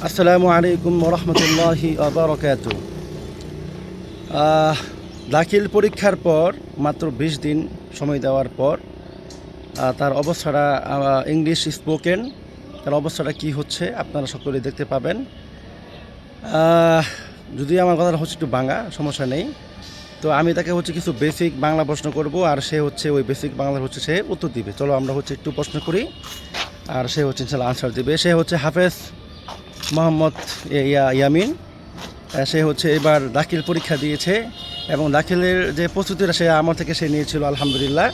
আসসালামু আলাইকুম রহমতুল্লাহি বারাকাতু। দাখিল পরীক্ষার পর মাত্র 20 দিন সময় দেওয়ার পর তার অবস্থাটা ইংলিশ স্পোকেন তার অবস্থাটা কি হচ্ছে আপনারা সকলে দেখতে পাবেন। যদি আমার কথা হচ্ছে একটু বাংলা, সমস্যা নেই। তো আমি তাকে হচ্ছে কিছু বেসিক বাংলা প্রশ্ন করব, আর সে হচ্ছে ওই বেসিক বাংলার হচ্ছে সে উত্তর দিবে। চলো আমরা হচ্ছে একটু প্রশ্ন করি, আর সে হচ্ছে ইনশাল্লাহ আনসার দিবে। সে হচ্ছে হাফেজ মোহাম্মদ ইয়ামিন। সে হচ্ছে এবার দাখিল পরীক্ষা দিয়েছে এবং দাখিলের যে প্রস্তুতিটা সে আমার থেকে সে নিয়েছিল আলহামদুলিল্লাহ।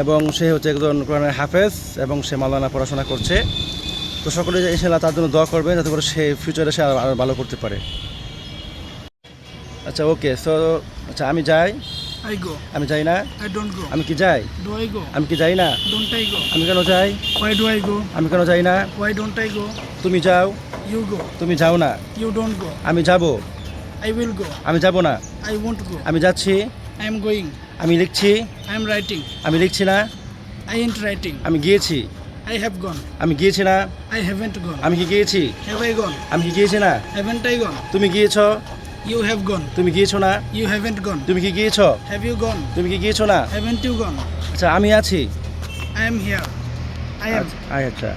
এবং সে হচ্ছে একজন কোরআনের হাফেজ এবং সে মাওলানা পড়াশোনা করছে। তো সকলে ইনশাআল্লাহ তার জন্য দোয়া করবে যাতে করে সে ফিউচারে সে আরও ভালো করতে পারে। আচ্ছা, ওকে। সো আচ্ছা, আমি যাই। I go. আমি যাই না। I don't go. আমি কি যাই? Do I go? আমি কি যাই না? Don't I go? আমি কেন যাই? Why do I go? আমি কেন যাই না? Why don't I go? তুমি যাও। You go. তুমি যাও না। You don't go. আমি যাব। I will go. আমি যাব না। I won't go. আমি যাচ্ছি। I am going. আমি লিখছি। I am writing. আমি লিখছি না। I ain't writing. আমি গিয়েছি। I have gone. আমি গিয়েছি না। I haven't gone. আমি কি গিয়েছি? Have I gone? আমি কি গিয়েছি না? Haven't I gone? তুমি গিয়েছো। You have gone. তুমি গিয়েছো না? You haven't gone. তুমি কি গিয়েছো? Have you gone? তুমি কি গিয়েছো না? Haven't you gone? আচ্ছা, আমি আছি। I am here. I am. আচ্ছা,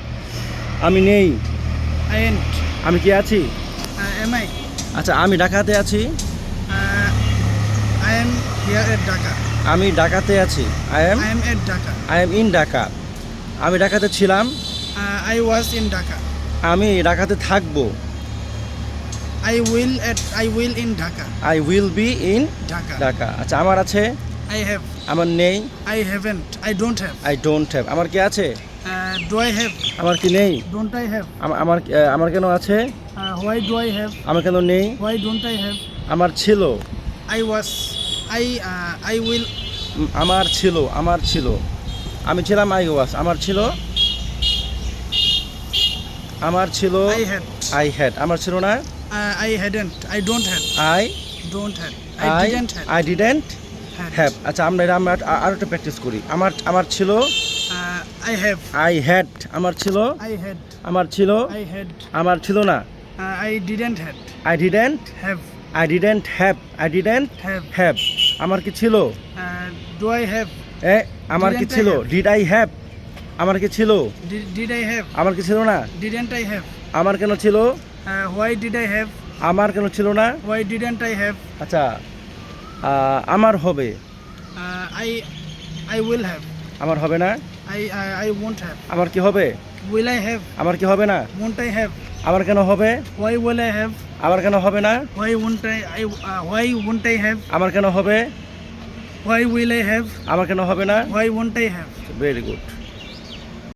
আমি নেই। I ain't. আমি কি আছি? Am I? আচ্ছা, আমি ঢাকাতে আছি। I am here at Dhaka. আমি ঢাকাতে আছি। I I am at Dhaka. Am in Dhaka. আমি ঢাকাতে ছিলাম। I was in Dhaka. আমি ঢাকাতে থাকবো। I will in Dhaka. I will be in Dhaka. Dhaka. আচ্ছা, আমার আছে। I have. আমার নেই। I haven't. I don't have. I don't have. আমার কি আছে? Do I have? আমার কি নেই? Don't I have? আমার কেন আছে? Why do I have? আমার কেন নেই? Why don't I have? আমার ছিল। I was. I will. আমার ছিল। আমি ছিলাম। I was. আমার ছিল। I had. I had. আমার ছিল না। I hadn't. I don't have. I Don't have. I didn't have. I didn't Had. Have. আচ্ছা, আমরা আর একটা প্র্যাকটিস করি। আমার ছিল। I have. I had. আমার ছিল। I had. আমার ছিল। I had. আমার ছিল না। I didn't had. I didn't Have. Have. Have. আমার কি ছিল? Do I have? আমার কি Didn't I ছিল? have? Did I have. আমার কি ছিল? Did I have? আমার কি ছিল না? Didn't I have? আমার কেন ছিল? Why did I have? আমার কেন ছিল না? Why didn't I have? আচ্ছা, আমার হবে। I will have. আমার হবে না। I won't have. আমার কি হবে? Will I have? আমার কি হবে না? Won't I have? আমার কেন হবে? Why will I have? আমার কেন হবে না? Why won't why won't I have? আমার কেন হবে? Why will I have? আমার কেন হবে না? Why won't I have? Very good.